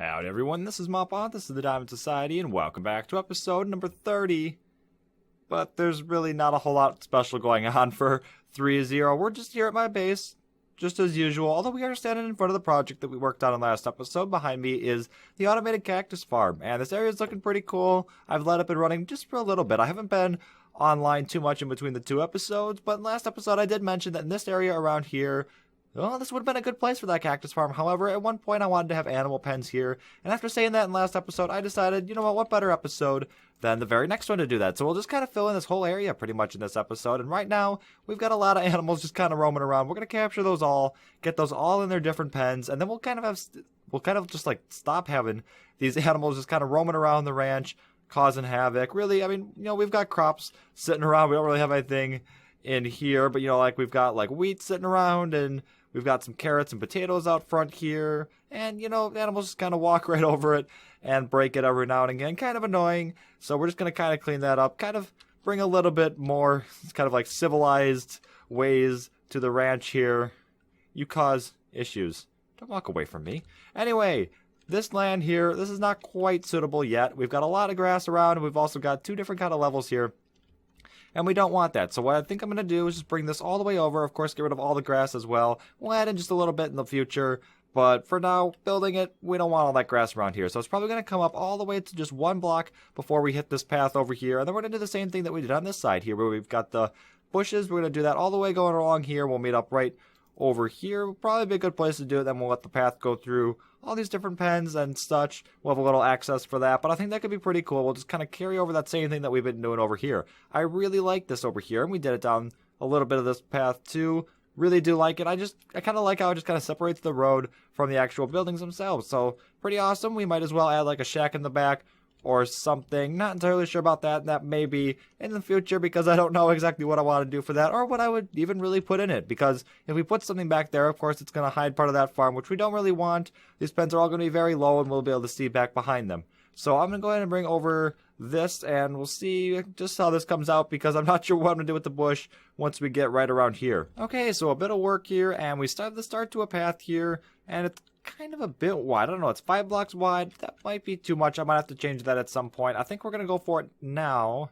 Howdy everyone, this is Mopon, this is the Diamond Society, and welcome back to episode number 30. But there's really not a whole lot special going on for 3-0. We're just here at my base, just as usual, although we are standing in front of the project that we worked on in last episode. Behind me is the automated cactus farm, and this area is looking pretty cool. I've let it been running just for a little bit. I haven't been online too much in between the two episodes, but in last episode I did mention that in this area around here, well, this would have been a good place for that cactus farm. However, at one point I wanted to have animal pens here, and after saying that in last episode, I decided, you know what better episode than the very next one to do that. So we'll just kind of fill in this whole area pretty much in this episode, and right now, we've got a lot of animals just kind of roaming around. We're going to capture those all, get those all in their different pens, and then we'll kind of just like stop having these animals just kind of roaming around the ranch, causing havoc. Really, I mean, you know, we've got crops sitting around. We don't really have anything in here, but, you know, like we've got like wheat sitting around, and we've got some carrots and potatoes out front here, and, you know, animals just kind of walk right over it and break it every now and again. Kind of annoying, so we're just going to kind of clean that up, kind of bring a little bit more kind of like civilized ways to the ranch here. You cause issues. Don't walk away from me. Anyway, this land here, this is not quite suitable yet. We've got a lot of grass around, and we've also got two different kind of levels here. And we don't want that. So what I think I'm going to do is just bring this all the way over. Of course, get rid of all the grass as well. We'll add in just a little bit in the future. But for now, building it, we don't want all that grass around here. So it's probably going to come up all the way to just one block before we hit this path over here. And then we're going to do the same thing that we did on this side here, where we've got the bushes. We're going to do that all the way going along here. We'll meet up right over here. Will probably be a good place to do it. Then we'll let the path go through all these different pens and such. We'll have a little access for that, but I think that could be pretty cool. We'll just kind of carry over that same thing that we've been doing over here. I really like this over here, and we did it down a little bit of this path too. Really do like it. I kind of like how it just kind of separates the road from the actual buildings themselves. So pretty awesome. We might as well add like a shack in the back or something. Not entirely sure about that. That may be in the future, because I don't know exactly what I want to do for that, or what I would even really put in it. Because if we put something back there, of course, it's going to hide part of that farm, which we don't really want. These pens are all going to be very low, and we'll be able to see back behind them. So I'm going to go ahead and bring over this, and we'll see just how this comes out, because I'm not sure what I'm going to do with the bush once we get right around here. Okay, so a bit of work here, and we start to a path here, and it's kind of a bit wide. I don't know, it's 5 blocks wide. That might be too much. I might have to change that at some point. I think we're going to go for it now,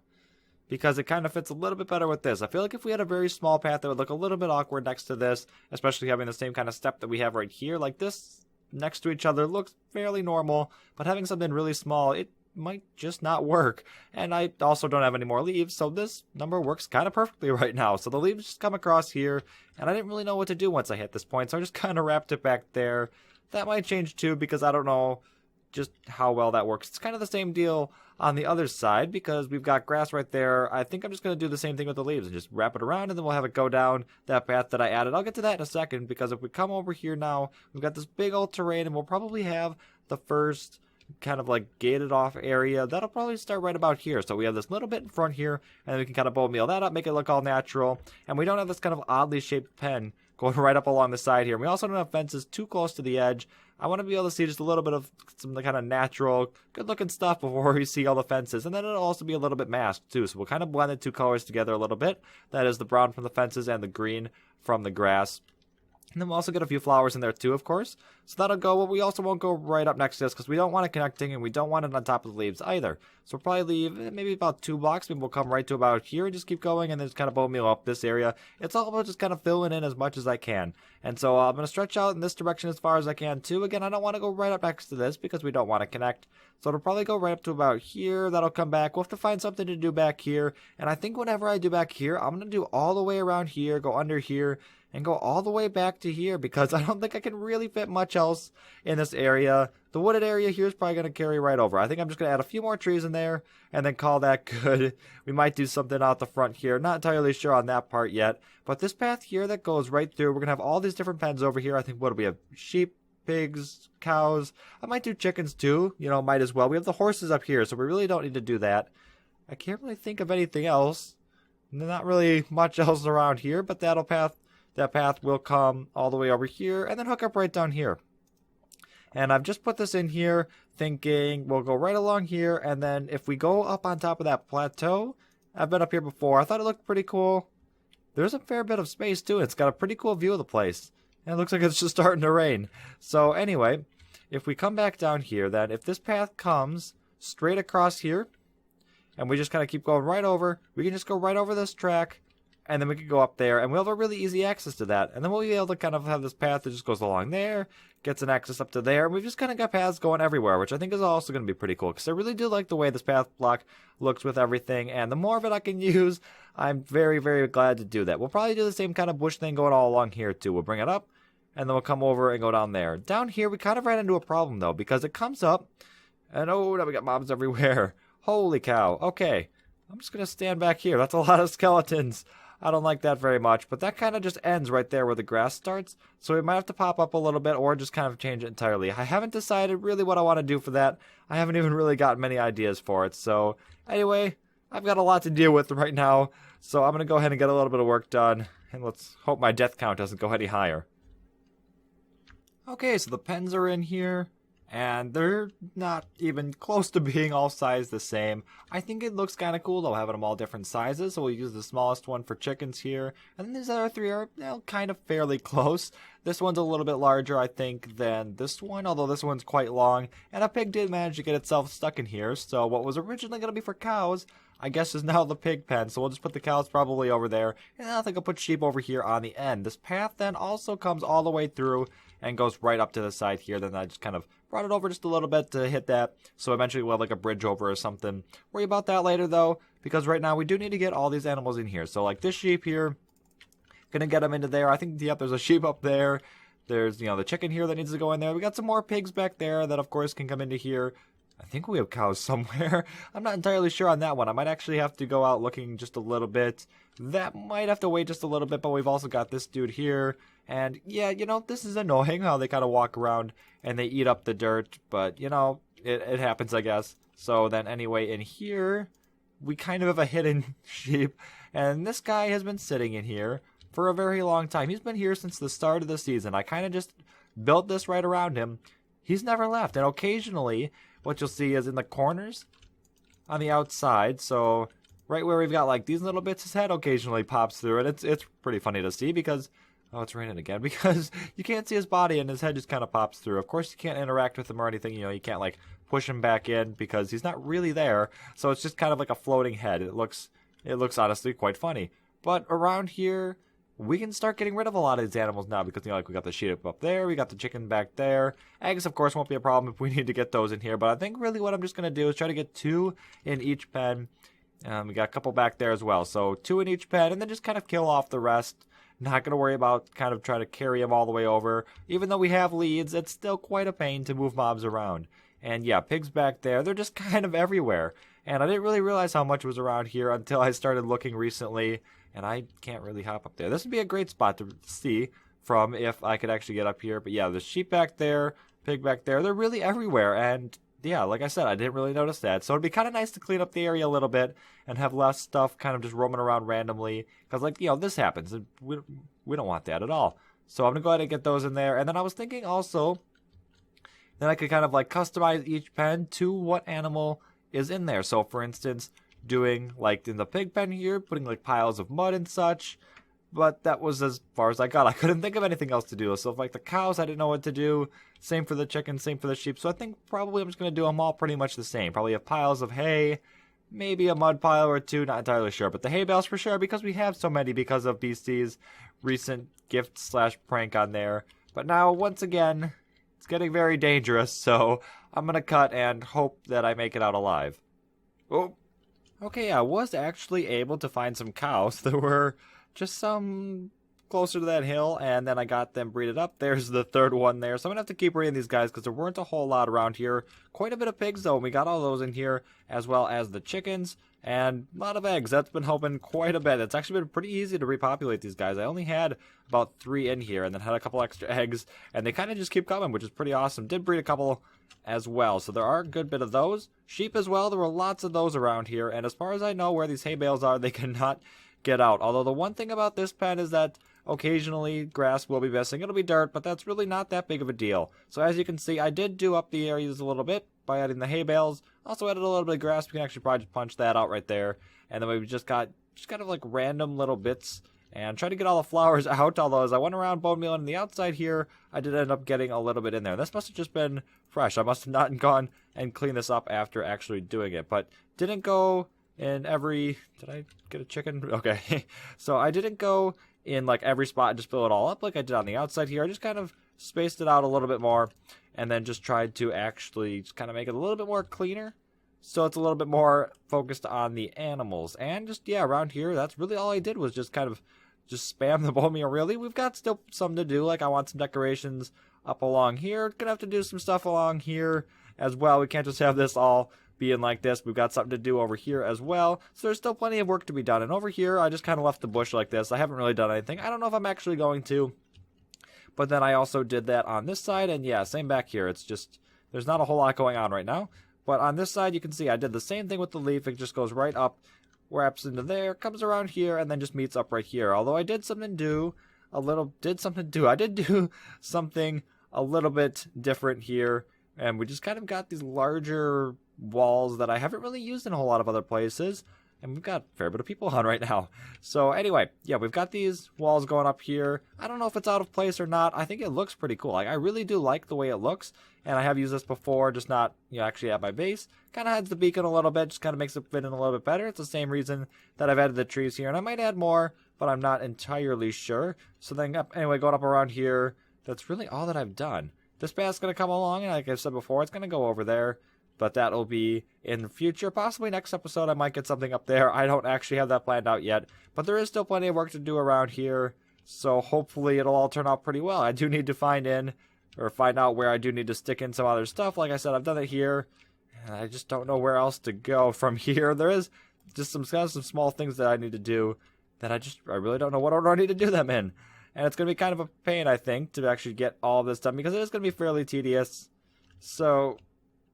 because it kind of fits a little bit better with this. I feel like if we had a very small path, it would look a little bit awkward next to this, especially having the same kind of step that we have right here. Like this next to each other looks fairly normal, but having something really small, it might just not work. And I also don't have any more leaves, so this number works kind of perfectly right now. So the leaves just come across here, and I didn't really know what to do once I hit this point, so I just kind of wrapped it back there. That might change too, because I don't know just how well that works. It's kind of the same deal on the other side, because we've got grass right there. I think I'm just going to do the same thing with the leaves and just wrap it around, and then we'll have it go down that path that I added. I'll get to that in a second, because if we come over here now, we've got this big old terrain, and we'll probably have the first kind of like gated off area. That'll probably start right about here. So we have this little bit in front here, and then we can kind of bone meal that up, make it look all natural. And we don't have this kind of oddly shaped pen going right up along the side here. We also don't have fences too close to the edge. I want to be able to see just a little bit of some kind of natural, good-looking stuff before we see all the fences. And then it'll also be a little bit masked, too. So we'll kind of blend the two colors together a little bit. That is the brown from the fences and the green from the grass. And then we'll also get a few flowers in there, too, of course. So that'll go, but we also won't go right up next to this, because we don't want it connecting, and we don't want it on top of the leaves either. So we'll probably leave maybe about 2 blocks. Maybe we'll come right to about here and just keep going, and then just kind of bone meal up this area. It's all about just kind of filling in as much as I can. And so I'm going to stretch out in this direction as far as I can, too. Again, I don't want to go right up next to this, because we don't want to connect. So it'll probably go right up to about here. That'll come back. We'll have to find something to do back here. And I think whenever I do back here, I'm going to do all the way around here, go under here, and go all the way back to here, because I don't think I can really fit much else in this area. The wooded area here is probably going to carry right over. I think I'm just going to add a few more trees in there and then call that good. We might do something out the front here. Not entirely sure on that part yet. But this path here that goes right through, we're going to have all these different pens over here. I think, what do we have? Sheep, pigs, cows. I might do chickens too. You know, might as well. We have the horses up here, so we really don't need to do that. I can't really think of anything else. Not really much else around here, but that path will come all the way over here and then hook up right down here. And I've just put this in here thinking we'll go right along here, and then if we go up on top of that plateau, I've been up here before. I thought it looked pretty cool. There's a fair bit of space too. It's got a pretty cool view of the place. And it looks like it's just starting to rain. So anyway, if we come back down here, then if this path comes straight across here, and we just kind of keep going right over, we can just go right over this track, and then we can go up there, and we'll have a really easy access to that. And then we'll be able to kind of have this path that just goes along there, gets an access up to there, and we've just kind of got paths going everywhere, which I think is also going to be pretty cool, because I really do like the way this path block looks with everything, and the more of it I can use, I'm very, very glad to do that. We'll probably do the same kind of bush thing going all along here, too. We'll bring it up, and then we'll come over and go down there. Down here, we kind of ran into a problem, though, because it comes up, and oh, now we got mobs everywhere. Holy cow. Okay, I'm just going to stand back here. That's a lot of skeletons. I don't like that very much, but that kind of just ends right there where the grass starts, so we might have to pop up a little bit or just kind of change it entirely. I haven't decided really what I want to do for that. I haven't even really got many ideas for it, so anyway, I've got a lot to deal with right now, so I'm going to go ahead and get a little bit of work done, and let's hope my death count doesn't go any higher. Okay, so the pens are in here, and they're not even close to being all sized the same. I think it looks kind of cool though, having them all different sizes, so we'll use the smallest one for chickens here, and then these other three are kind of fairly close. This one's a little bit larger, I think, than this one, although this one's quite long, and a pig did manage to get itself stuck in here, so what was originally going to be for cows, I guess is now the pig pen, so we'll just put the cows probably over there, and I think I'll put sheep over here on the end. This path then also comes all the way through and goes right up to the side here, then I just kind of brought it over just a little bit to hit that, so eventually we'll have like a bridge over or something. Worry about that later though, because right now we do need to get all these animals in here. So like this sheep here, gonna get them into there. I think, yep, there's a sheep up there. There's, the chicken here that needs to go in there. We got some more pigs back there that of course can come into here. I think we have cows somewhere. I'm not entirely sure on that one. I might actually have to go out looking just a little bit. That might have to wait just a little bit, but we've also got this dude here. And yeah, this is annoying how they kind of walk around and they eat up the dirt, but it happens, I guess. So then anyway, in here, we kind of have a hidden sheep, and this guy has been sitting in here for a very long time. He's been here since the start of the season. I kind of just built this right around him. He's never left, and occasionally what you'll see is in the corners on the outside, so right where we've got like these little bits, his head occasionally pops through, and it's pretty funny to see because, oh, it's raining again, because you can't see his body and his head just kind of pops through. Of course, you can't interact with him or anything, you can't like push him back in because he's not really there, so it's just kind of like a floating head. It looks honestly quite funny. But around here, we can start getting rid of a lot of these animals now because, like we got the sheep up there, we got the chicken back there. Eggs, of course, won't be a problem if we need to get those in here, but I think really what I'm just going to do is try to get 2 in each pen. We got a couple back there as well, so 2 in each pen, and then just kind of kill off the rest. Not going to worry about kind of trying to carry them all the way over. Even though we have leads, it's still quite a pain to move mobs around. And yeah, pigs back there, they're just kind of everywhere. And I didn't really realize how much was around here until I started looking recently. And I can't really hop up there. This would be a great spot to see from if I could actually get up here. But yeah, there's sheep back there, pig back there. They're really everywhere. And yeah, like I said, I didn't really notice that. So it'd be kind of nice to clean up the area a little bit and have less stuff kind of just roaming around randomly. Because like, this happens. We don't want that at all. So I'm going to go ahead and get those in there. And then I was thinking also that I could kind of like customize each pen to what animal is in there. So for instance, doing like in the pig pen here, putting like piles of mud and such, but that was as far as I got. I couldn't think of anything else to do. So like the cows, I didn't know what to do. Same for the chickens, same for the sheep. So I think probably I'm just going to do them all pretty much the same. Probably have piles of hay, maybe a mud pile or 2, not entirely sure. But the hay bales for sure, because we have so many because of BC's recent gift/prank on there. But now, once again, it's getting very dangerous, so I'm going to cut and hope that I make it out alive. Oh. Okay, I was actually able to find some cows. There were just some closer to that hill, and then I got them breeded up. There's the third one there. So I'm going to have to keep breeding these guys because there weren't a whole lot around here. Quite a bit of pigs, though, and we got all those in here, as well as the chickens, and a lot of eggs. That's been helping quite a bit. It's actually been pretty easy to repopulate these guys. I only had about 3 in here, and then had a couple extra eggs, and they kind of just keep coming, which is pretty awesome. Did breed a couple as well, so there are a good bit of those. Sheep as well, there were lots of those around here, and as far as I know where these hay bales are, they cannot get out. Although the one thing about this pen is that occasionally grass will be missing. It'll be dirt, but that's really not that big of a deal. So as you can see, I did do up the areas a little bit by adding the hay bales. Also added a little bit of grass. We can actually probably punch that out right there. And then we've just got kind of like random little bits and try to get all the flowers out, although as I went around bone meal on the outside here, I did end up getting a little bit in there. This must have just been fresh. I must have not gone and cleaned this up after actually doing it, but didn't go in every... Did I get a chicken? Okay. So I didn't go in like every spot and just fill it all up like I did on the outside here. I just kind of spaced it out a little bit more and then just tried to actually just kind of make it a little bit more cleaner. So it's a little bit more focused on the animals. And just, yeah, around here, that's really all I did was just kind of just spam the bone meal, really. We've got still something to do. Like, I want some decorations up along here. Gonna have to do some stuff along here as well. We can't just have this all being like this. We've got something to do over here as well. So there's still plenty of work to be done. And over here, I just kind of left the bush like this. I haven't really done anything. I don't know if I'm actually going to. But then I also did that on this side. And yeah, same back here. It's just, there's not a whole lot going on right now. But on this side, you can see I did the same thing with the leaf. It just goes right up, wraps into there, comes around here, and then just meets up right here. Although I did do something a little bit different here. And we just kind of got these larger walls that I haven't really used in a whole lot of other places. And we've got a fair bit of people on right now. So anyway, yeah, we've got these walls going up here. I don't know if it's out of place or not. I think it looks pretty cool. Like, I really do like the way it looks. And I have used this before, just not, actually at my base. Kind of hides the beacon a little bit, just kind of makes it fit in a little bit better. It's the same reason that I've added the trees here. And I might add more, but I'm not entirely sure. So then, anyway, going up around here, that's really all that I've done. This path's going to come along, and like I said before, it's going to go over there. But that'll be in the future. Possibly next episode I might get something up there. I don't actually have that planned out yet. But there is still plenty of work to do around here. So hopefully it'll all turn out pretty well. I do need to find out where I do need to stick in some other stuff. Like I said, I've done it here. And I just don't know where else to go from here. There is just some small things that I need to do that I really don't know what order I need to do them in. And it's going to be kind of a pain, I think, to actually get all of this done. Because it is going to be fairly tedious. So...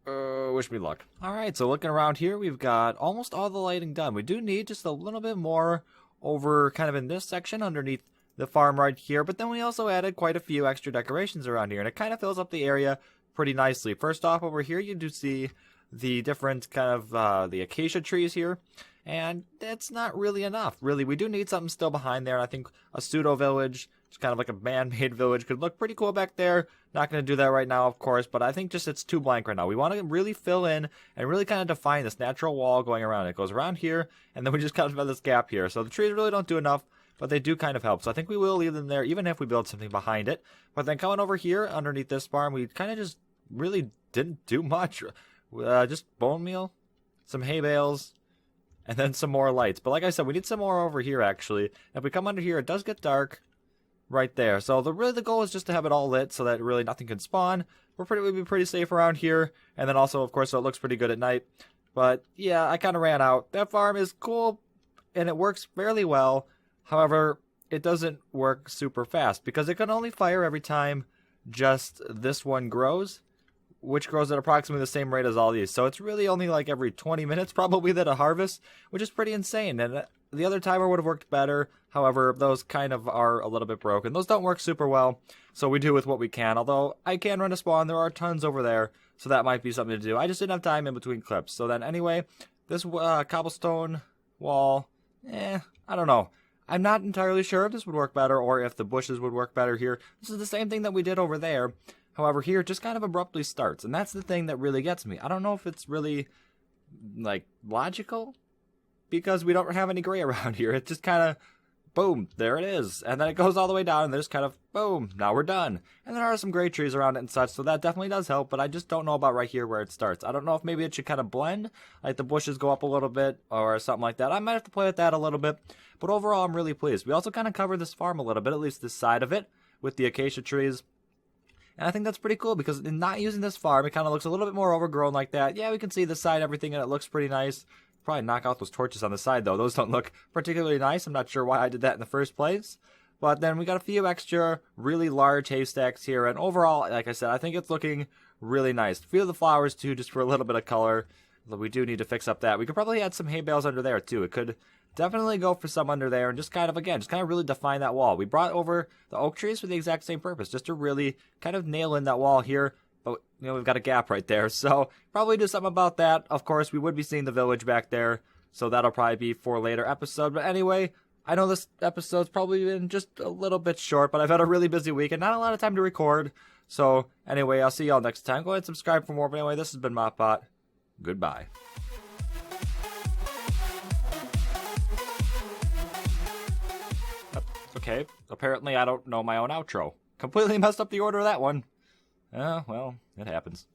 wish me luck. Alright, so looking around here, we've got almost all the lighting done. We do need just a little bit more over kind of in this section underneath the farm right here, but then we also added quite a few extra decorations around here, and it kind of fills up the area pretty nicely. First off, over here, you do see the different kind of the acacia trees here, and that's not really enough. Really, we do need something still behind there, and I think a pseudo village, just kind of like a man-made village, could look pretty cool back there. Not going to do that right now, of course, but I think just it's too blank right now. We want to really fill in and really kind of define this natural wall going around. It goes around here, and then we just kind of have this gap here. So the trees really don't do enough, but they do kind of help. So I think we will leave them there, even if we build something behind it. But then coming over here, underneath this farm, we kind of just really didn't do much. Just bone meal, some hay bales, and then some more lights. But like I said, we need some more over here, actually. If we come under here, it does get dark. Right there. So the goal is just to have it all lit so that really nothing can spawn. We'd be pretty safe around here. And then also, of course, so it looks pretty good at night. But yeah, I kind of ran out. That farm is cool and it works fairly well. However, it doesn't work super fast because it can only fire every time just this one grows, which grows at approximately the same rate as all these. So it's really only like every 20 minutes probably that it harvests, which is pretty insane. And the other timer would have worked better. However, those kind of are a little bit broken. Those don't work super well, so we do with what we can. Although, I can run a spawn. There are tons over there, so that might be something to do. I just didn't have time in between clips. So then, anyway, this cobblestone wall, I don't know. I'm not entirely sure if this would work better or if the bushes would work better here. This is the same thing that we did over there. However, here it just kind of abruptly starts, and that's the thing that really gets me. I don't know if it's really, like, logical, because we don't have any gray around here. It's just kind of, boom, there it is. And then it goes all the way down, and there's kind of, boom, now we're done. And there are some gray trees around it and such, so that definitely does help, but I just don't know about right here where it starts. I don't know if maybe it should kind of blend, like the bushes go up a little bit, or something like that. I might have to play with that a little bit, but overall, I'm really pleased. We also kind of covered this farm a little bit, at least this side of it, with the acacia trees. And I think that's pretty cool, because in not using this farm, it kind of looks a little bit more overgrown like that. Yeah, we can see the side, everything, and it looks pretty nice. Probably knock out those torches on the side, though. Those don't look particularly nice. I'm not sure why I did that in the first place. But then we got a few extra really large haystacks here. And overall, like I said, I think it's looking really nice. A few of the flowers, too, just for a little bit of color. But we do need to fix up that. We could probably add some hay bales under there, too. It could definitely go for some under there and just kind of, again, just kind of really define that wall. We brought over the oak trees for the exact same purpose, just to really kind of nail in that wall here. But, we've got a gap right there, so probably do something about that. Of course, we would be seeing the village back there, so that'll probably be for a later episode. But anyway, I know this episode's probably been just a little bit short, but I've had a really busy week and not a lot of time to record. So, anyway, I'll see y'all next time. Go ahead and subscribe for more. But anyway, this has been MopBot. Goodbye. Okay, apparently I don't know my own outro. Completely messed up the order of that one. Well, it happens.